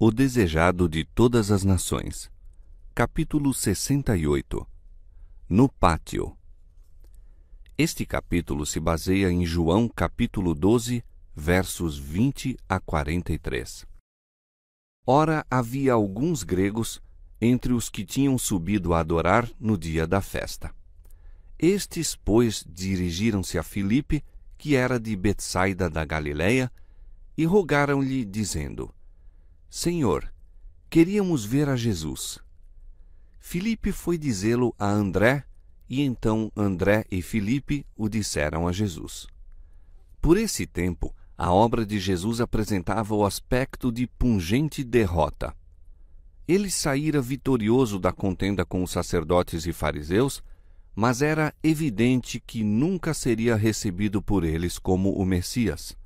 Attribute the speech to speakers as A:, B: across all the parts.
A: O desejado de todas as nações. Capítulo 68. No pátio. Este capítulo se baseia em João capítulo 12, versos 20 a 43. Ora, havia alguns gregos entre os que tinham subido a adorar no dia da festa. Estes, pois, dirigiram-se a Filipe, que era de Betsaida da Galileia, e rogaram-lhe, dizendo: Senhor, queríamos ver a Jesus. Filipe foi dizê-lo a André, e então André e Filipe o disseram a Jesus. Por esse tempo, a obra de Jesus apresentava o aspecto de pungente derrota. Ele saíra vitorioso da contenda com os sacerdotes e fariseus, mas era evidente que nunca seria recebido por eles como o Messias.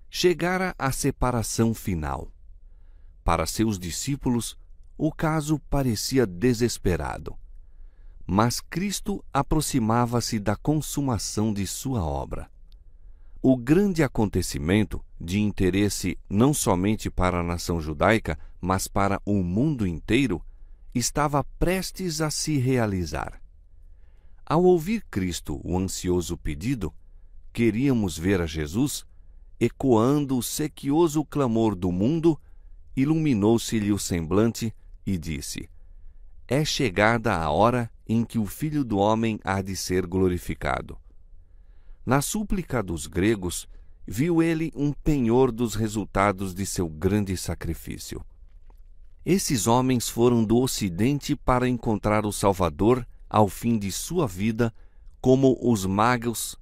A: Chegara a separação final. Para seus discípulos, o caso parecia desesperado. Mas Cristo aproximava-se da consumação de sua obra. O grande acontecimento, de interesse não somente para a nação judaica, mas para o mundo inteiro, estava prestes a se realizar. Ao ouvir Cristo o ansioso pedido, queríamos ver a Jesus, ecoando o sequioso clamor do mundo, iluminou-se-lhe o semblante e disse: É chegada a hora em que o Filho do Homem há de ser glorificado. Na súplica dos gregos, viu ele um penhor dos resultados de seu grande sacrifício. Esses homens foram do Ocidente para encontrar o Salvador ao fim de sua vida, como os magos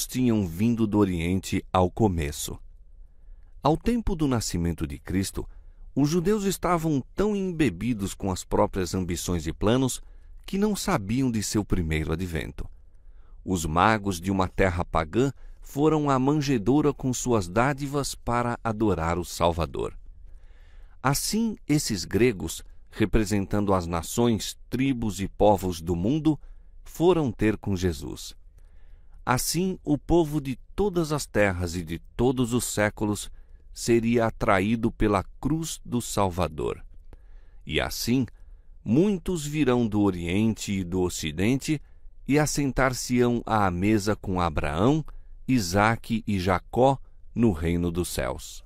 A: tinham vindo do Oriente ao começo. Ao tempo do nascimento de Cristo, os judeus estavam tão embebidos com as próprias ambições e planos que não sabiam de seu primeiro advento. Os magos de uma terra pagã foram à manjedoura com suas dádivas para adorar o Salvador. Assim, esses gregos, representando as nações, tribos e povos do mundo, foram ter com Jesus. Assim, o povo de todas as terras e de todos os séculos seria atraído pela cruz do Salvador. E assim, muitos virão do Oriente e do Ocidente e assentar-se-ão à mesa com Abraão, Isaque e Jacó no reino dos céus.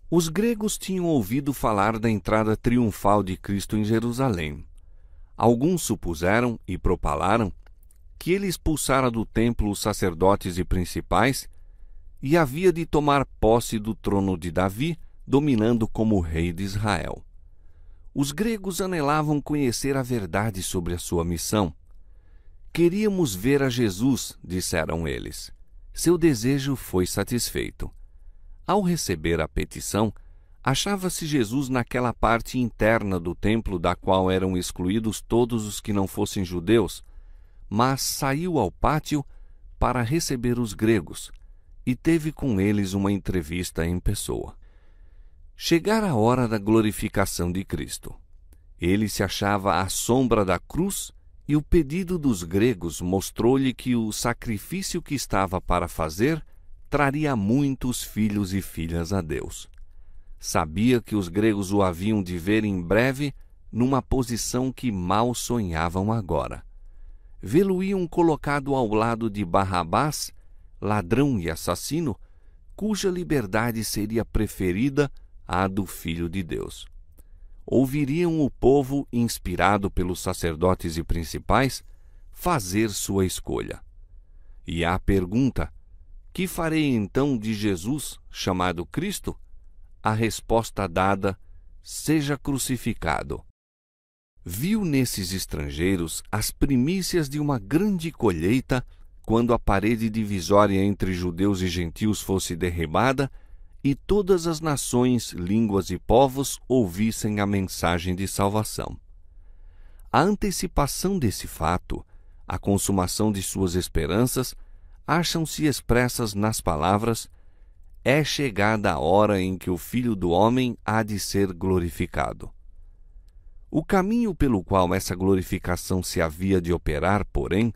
A: Os gregos tinham ouvido falar da entrada triunfal de Cristo em Jerusalém. Alguns supuseram e propalaram que ele expulsara do templo os sacerdotes e principais e havia de tomar posse do trono de Davi, dominando como rei de Israel. Os gregos anelavam conhecer a verdade sobre a sua missão. Queríamos ver a Jesus, disseram eles. Seu desejo foi satisfeito. Ao receber a petição, achava-se Jesus naquela parte interna do templo da qual eram excluídos todos os que não fossem judeus, mas saiu ao pátio para receber os gregos, e teve com eles uma entrevista em pessoa. Chegara a hora da glorificação de Cristo. Ele se achava à sombra da cruz e o pedido dos gregos mostrou-lhe que o sacrifício que estava para fazer traria muitos filhos e filhas a Deus. Sabia que os gregos o haviam de ver em breve numa posição que mal sonhavam agora. Vê-lo-iam colocado ao lado de Barrabás, ladrão e assassino, cuja liberdade seria preferida à do Filho de Deus. Ouviriam o povo, inspirado pelos sacerdotes e principais, fazer sua escolha. E à pergunta: que farei então de Jesus, chamado Cristo? A resposta dada: seja crucificado. Viu nesses estrangeiros as primícias de uma grande colheita, quando a parede divisória entre judeus e gentios fosse derribada e todas as nações, línguas e povos ouvissem a mensagem de salvação. A antecipação desse fato, a consumação de suas esperanças, acham-se expressas nas palavras: é chegada a hora em que o Filho do Homem há de ser glorificado. O caminho pelo qual essa glorificação se havia de operar, porém,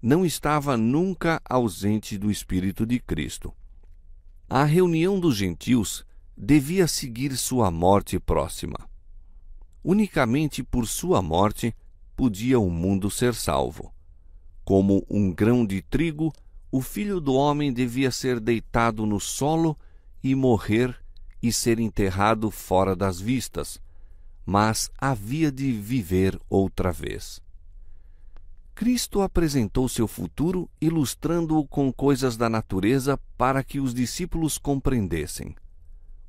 A: não estava nunca ausente do Espírito de Cristo. A reunião dos gentios devia seguir sua morte próxima. Unicamente por sua morte podia o mundo ser salvo. Como um grão de trigo, o Filho do Homem devia ser deitado no solo e morrer e ser enterrado fora das vistas, mas havia de viver outra vez. Cristo apresentou seu futuro ilustrando-o com coisas da natureza para que os discípulos compreendessem.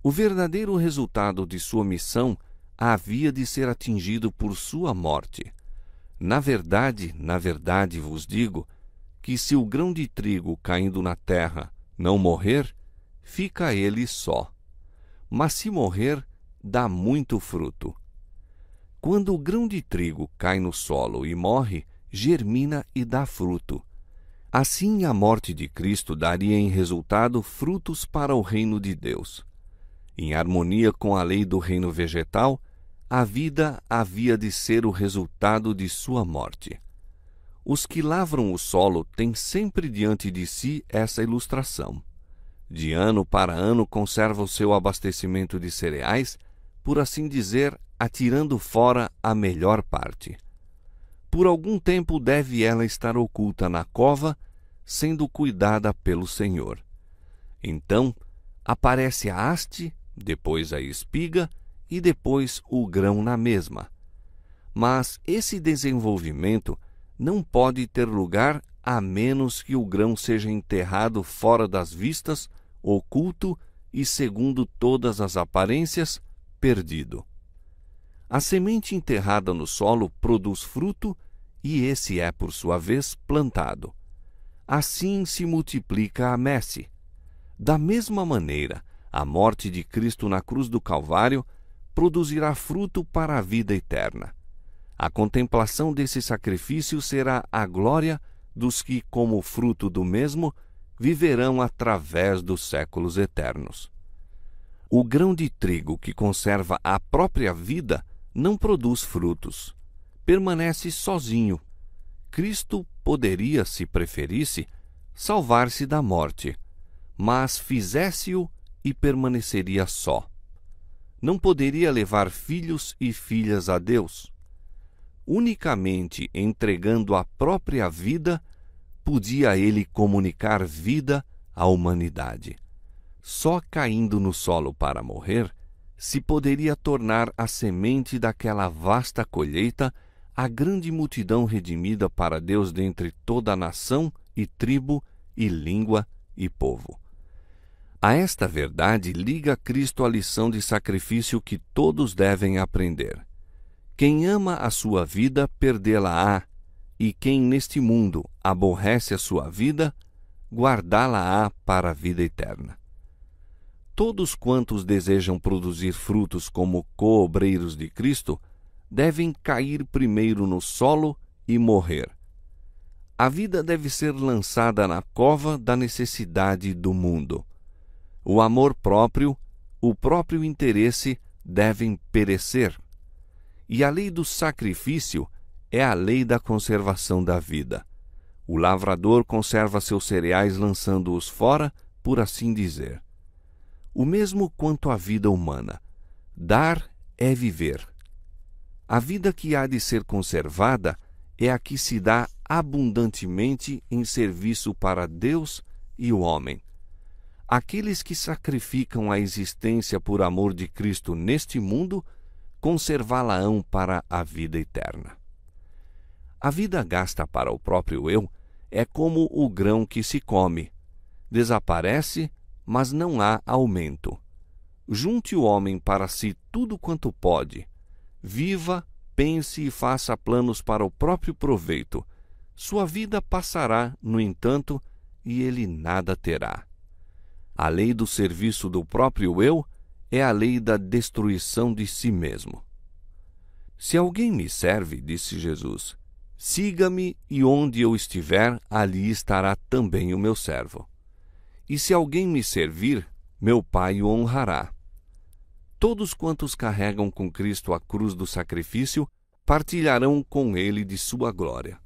A: O verdadeiro resultado de sua missão havia de ser atingido por sua morte. Na verdade vos digo que se o grão de trigo caindo na terra não morrer, fica ele só. Mas se morrer, dá muito fruto. Quando o grão de trigo cai no solo e morre, germina e dá fruto. Assim a morte de Cristo daria em resultado frutos para o reino de Deus. Em harmonia com a lei do reino vegetal, a vida havia de ser o resultado de sua morte. Os que lavram o solo têm sempre diante de si essa ilustração. De ano para ano conserva o seu abastecimento de cereais, por assim dizer, atirando fora a melhor parte. Por algum tempo deve ela estar oculta na cova, sendo cuidada pelo Senhor. Então aparece a haste, depois a espiga e depois o grão na mesma. Mas esse desenvolvimento não pode ter lugar a menos que o grão seja enterrado fora das vistas, oculto e, segundo todas as aparências, perdido. A semente enterrada no solo produz fruto e esse é, por sua vez, plantado. Assim se multiplica a messe. Da mesma maneira, a morte de Cristo na cruz do Calvário produzirá fruto para a vida eterna. A contemplação desse sacrifício será a glória dos que, como fruto do mesmo, viverão através dos séculos eternos. O grão de trigo que conserva a própria vida não produz frutos. Permanece sozinho. Cristo poderia, se preferisse, salvar-se da morte, mas fizesse-o e permaneceria só. Não poderia levar filhos e filhas a Deus. Unicamente entregando a própria vida, podia ele comunicar vida à humanidade. Só caindo no solo para morrer, se poderia tornar a semente daquela vasta colheita a grande multidão redimida para Deus dentre toda a nação e tribo e língua e povo. A esta verdade liga Cristo a lição de sacrifício que todos devem aprender. Quem ama a sua vida, perdê-la-á, e quem neste mundo aborrece a sua vida, guardá-la-á para a vida eterna. Todos quantos desejam produzir frutos como coobreiros de Cristo, devem cair primeiro no solo e morrer. A vida deve ser lançada na cova da necessidade do mundo. O amor próprio, o próprio interesse devem perecer. E a lei do sacrifício é a lei da conservação da vida. O lavrador conserva seus cereais lançando-os fora, por assim dizer. O mesmo quanto à vida humana. Dar é viver. A vida que há de ser conservada é a que se dá abundantemente em serviço para Deus e o homem. Aqueles que sacrificam a existência por amor de Cristo neste mundo, conservá-la-ão para a vida eterna. A vida gasta para o próprio eu é como o grão que se come. Desaparece, mas não há aumento. Junte o homem para si tudo quanto pode. Viva, pense e faça planos para o próprio proveito. Sua vida passará, no entanto, e ele nada terá. A lei do serviço do próprio eu é a lei da destruição de si mesmo. Se alguém me serve, disse Jesus, siga-me e onde eu estiver, ali estará também o meu servo. E se alguém me servir, meu Pai o honrará. Todos quantos carregam com Cristo a cruz do sacrifício, partilharão com ele de sua glória.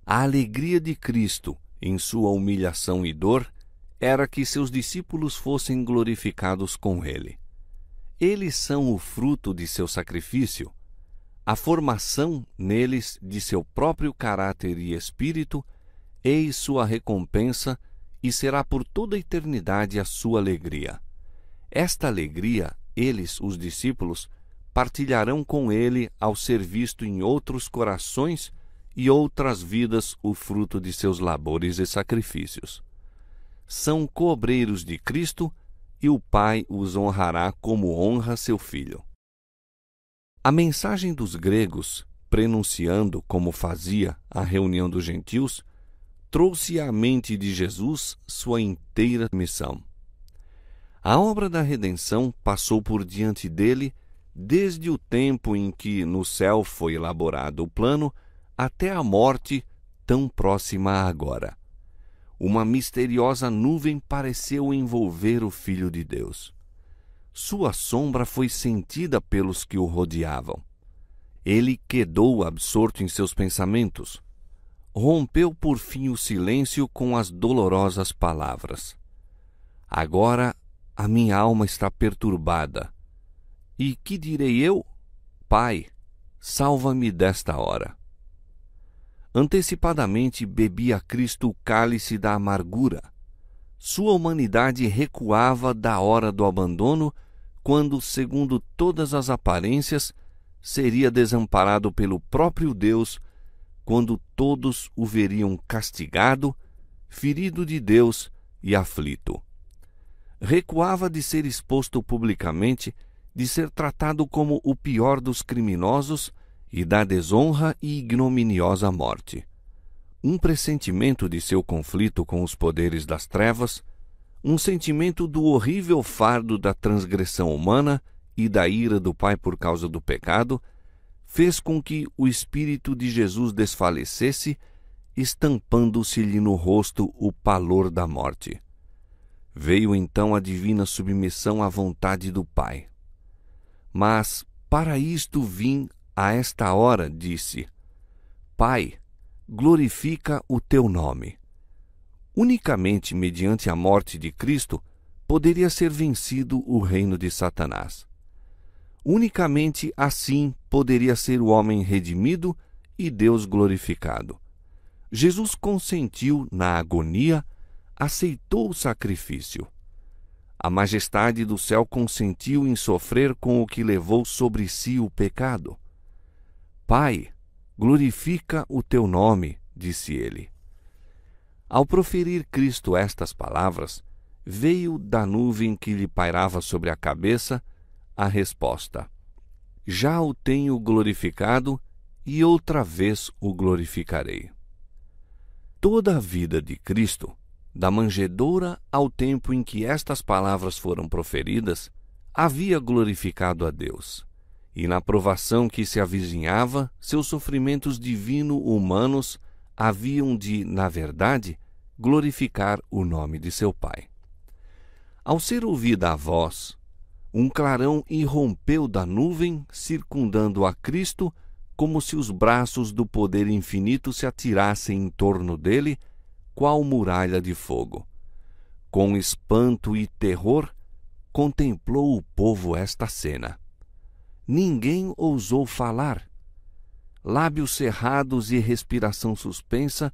A: A alegria de Cristo, em sua humilhação e dor, era que seus discípulos fossem glorificados com ele. Eles são o fruto de seu sacrifício, a formação neles de seu próprio caráter e espírito, eis sua recompensa, e será por toda a eternidade a sua alegria. Esta alegria, eles, os discípulos, partilharão com ele ao ser visto em outros corações e outras vidas o fruto de seus labores e sacrifícios. São coobreiros de Cristo, e o Pai os honrará como honra seu Filho. A mensagem dos gregos, prenunciando como fazia a reunião dos gentios, trouxe à mente de Jesus sua inteira missão. A obra da redenção passou por diante dele desde o tempo em que no céu foi elaborado o plano até a morte tão próxima agora. Uma misteriosa nuvem pareceu envolver o Filho de Deus. Sua sombra foi sentida pelos que o rodeavam. Ele quedou absorto em seus pensamentos. Rompeu por fim o silêncio com as dolorosas palavras: agora a minha alma está perturbada. E que direi eu? Pai, salva-me desta hora. Antecipadamente bebia Cristo o cálice da amargura. Sua humanidade recuava da hora do abandono, quando, segundo todas as aparências, seria desamparado pelo próprio Deus, quando todos o veriam castigado, ferido de Deus e aflito. Recuava de ser exposto publicamente, de ser tratado como o pior dos criminosos e da desonra e ignominiosa morte. Um pressentimento de seu conflito com os poderes das trevas, um sentimento do horrível fardo da transgressão humana e da ira do Pai por causa do pecado, fez com que o Espírito de Jesus desfalecesse, estampando-se-lhe no rosto o pavor da morte. Veio então a divina submissão à vontade do Pai. Mas, para isto vim a esta hora, disse: Pai, glorifica o teu nome. Unicamente mediante a morte de Cristo poderia ser vencido o reino de Satanás. Unicamente assim poderia ser o homem redimido e Deus glorificado. Jesus consentiu na agonia, aceitou o sacrifício. A majestade do céu consentiu em sofrer com o que levou sobre si o pecado. Pai, glorifica o teu nome, disse ele. Ao proferir Cristo estas palavras, veio da nuvem que lhe pairava sobre a cabeça a resposta: já o tenho glorificado e outra vez o glorificarei. Toda a vida de Cristo, da manjedoura ao tempo em que estas palavras foram proferidas, havia glorificado a Deus. E na provação que se avizinhava, seus sofrimentos divino-humanos haviam de, na verdade, glorificar o nome de seu Pai. Ao ser ouvida a voz, um clarão irrompeu da nuvem, circundando a Cristo, como se os braços do poder infinito se atirassem em torno dele, qual muralha de fogo. Com espanto e terror, contemplou o povo esta cena. Ninguém ousou falar. Lábios cerrados e respiração suspensa,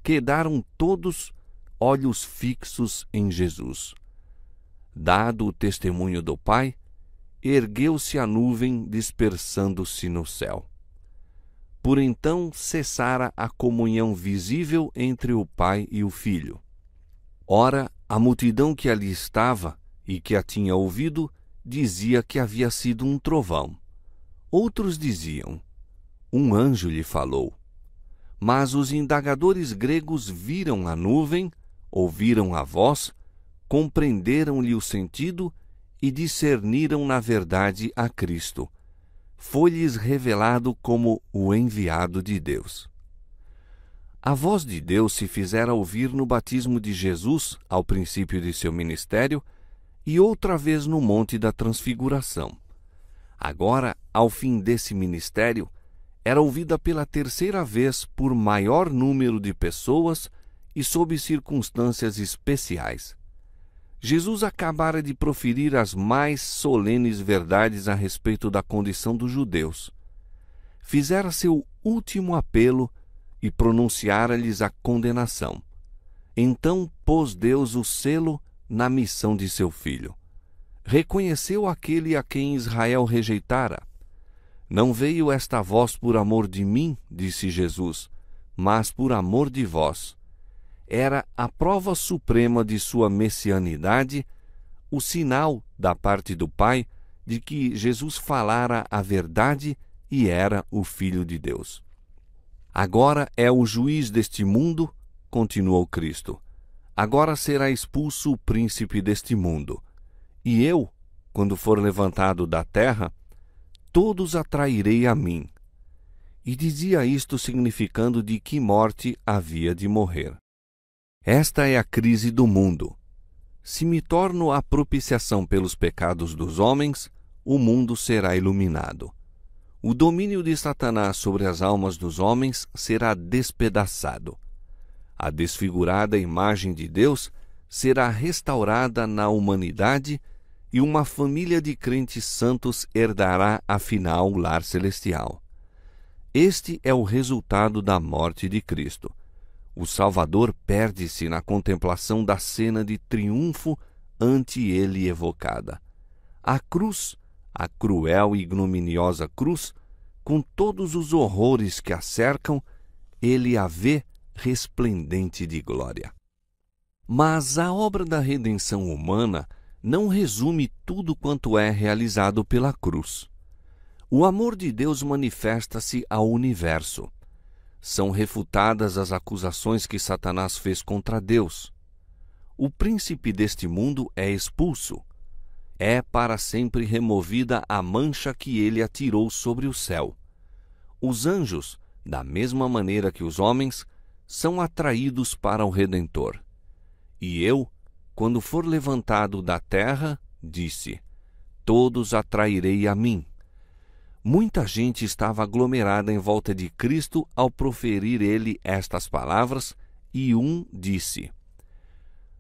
A: quedaram todos olhos fixos em Jesus. Dado o testemunho do Pai, ergueu-se a nuvem, dispersando-se no céu. Por então cessara a comunhão visível entre o Pai e o Filho. Ora, a multidão que ali estava e que a tinha ouvido dizia que havia sido um trovão. Outros diziam: um anjo lhe falou. Mas os indagadores gregos viram a nuvem, ouviram a voz, compreenderam-lhe o sentido e discerniram na verdade a Cristo. Foi-lhes revelado como o enviado de Deus. A voz de Deus se fizera ouvir no batismo de Jesus, ao princípio de seu ministério, e outra vez no Monte da Transfiguração. Agora, ao fim desse ministério, era ouvida pela terceira vez por maior número de pessoas e sob circunstâncias especiais. Jesus acabara de proferir as mais solenes verdades a respeito da condição dos judeus. Fizera seu último apelo e pronunciara-lhes a condenação. Então pôs Deus o selo na missão de seu Filho. Reconheceu aquele a quem Israel rejeitara. Não veio esta voz por amor de mim, disse Jesus, mas por amor de vós. Era a prova suprema de sua messianidade, o sinal da parte do Pai de que Jesus falara a verdade e era o Filho de Deus. Agora é o juiz deste mundo, continuou Cristo. Agora será expulso o príncipe deste mundo. E eu, quando for levantado da terra, todos atrairei a mim. E dizia isto significando de que morte havia de morrer. Esta é a crise do mundo. Se me torno a propiciação pelos pecados dos homens, o mundo será iluminado. O domínio de Satanás sobre as almas dos homens será despedaçado. A desfigurada imagem de Deus será restaurada na humanidade e uma família de crentes santos herdará afinal o lar celestial. Este é o resultado da morte de Cristo. O Salvador perde-se na contemplação da cena de triunfo ante ele evocada. A cruz, a cruel e ignominiosa cruz, com todos os horrores que a cercam, ele a vê resplendente de glória. Mas a obra da redenção humana não resume tudo quanto é realizado pela cruz. O amor de Deus manifesta-se ao universo. São refutadas as acusações que Satanás fez contra Deus. O príncipe deste mundo é expulso. É para sempre removida a mancha que ele atirou sobre o céu. Os anjos, da mesma maneira que os homens, são atraídos para o Redentor. E eu, quando for levantado da terra, disse, todos atrairei a mim. Muita gente estava aglomerada em volta de Cristo ao proferir ele estas palavras, e um disse,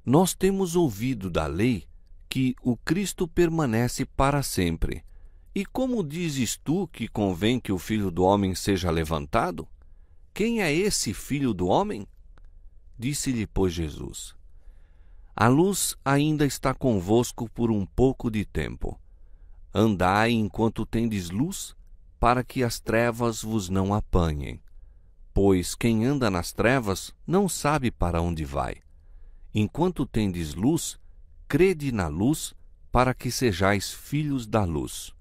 A: nós temos ouvido da lei que o Cristo permanece para sempre. E como dizes tu que convém que o Filho do Homem seja levantado? Quem é esse Filho do Homem? Disse-lhe, pois, Jesus, a luz ainda está convosco por um pouco de tempo. Andai enquanto tendes luz, para que as trevas vos não apanhem. Pois quem anda nas trevas não sabe para onde vai. Enquanto tendes luz, crede na luz, para que sejais filhos da luz.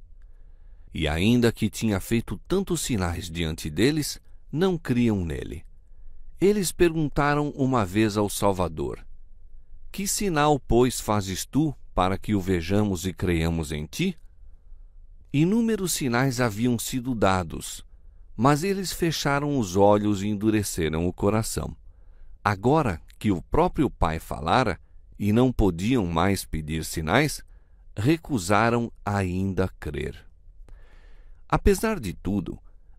A: E ainda que tinha feito tantos sinais diante deles, não criam nele. Eles perguntaram uma vez ao Salvador, que sinal, pois, fazes tu, para que o vejamos e creiamos em ti? Inúmeros sinais haviam sido dados, mas eles fecharam os olhos e endureceram o coração. Agora que o próprio Pai falara, e não podiam mais pedir sinais, recusaram ainda crer. Apesar de tudo,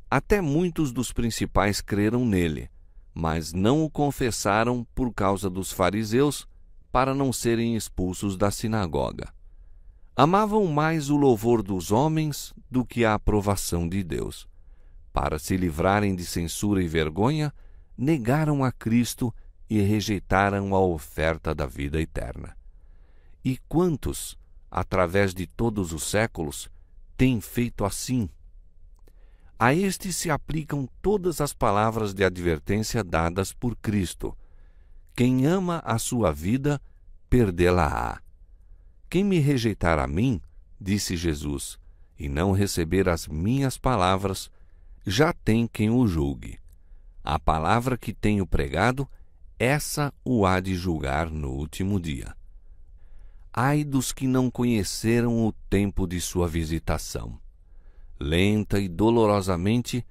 A: até muitos dos principais creram nele, mas não o confessaram por causa dos fariseus, para não serem expulsos da sinagoga. Amavam mais o louvor dos homens do que a aprovação de Deus. Para se livrarem de censura e vergonha, negaram a Cristo e rejeitaram a oferta da vida eterna. E quantos, através de todos os séculos, têm feito assim? A estes se aplicam todas as palavras de advertência dadas por Cristo. Quem ama a sua vida, perdê-la-á. Quem me rejeitar a mim, disse Jesus, e não receber as minhas palavras, já tem quem o julgue. A palavra que tenho pregado, essa o há de julgar no último dia. Ai dos que não conheceram o tempo de sua visitação. Lenta e dolorosamente,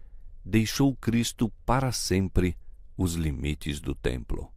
A: deixou Cristo para sempre os limites do templo.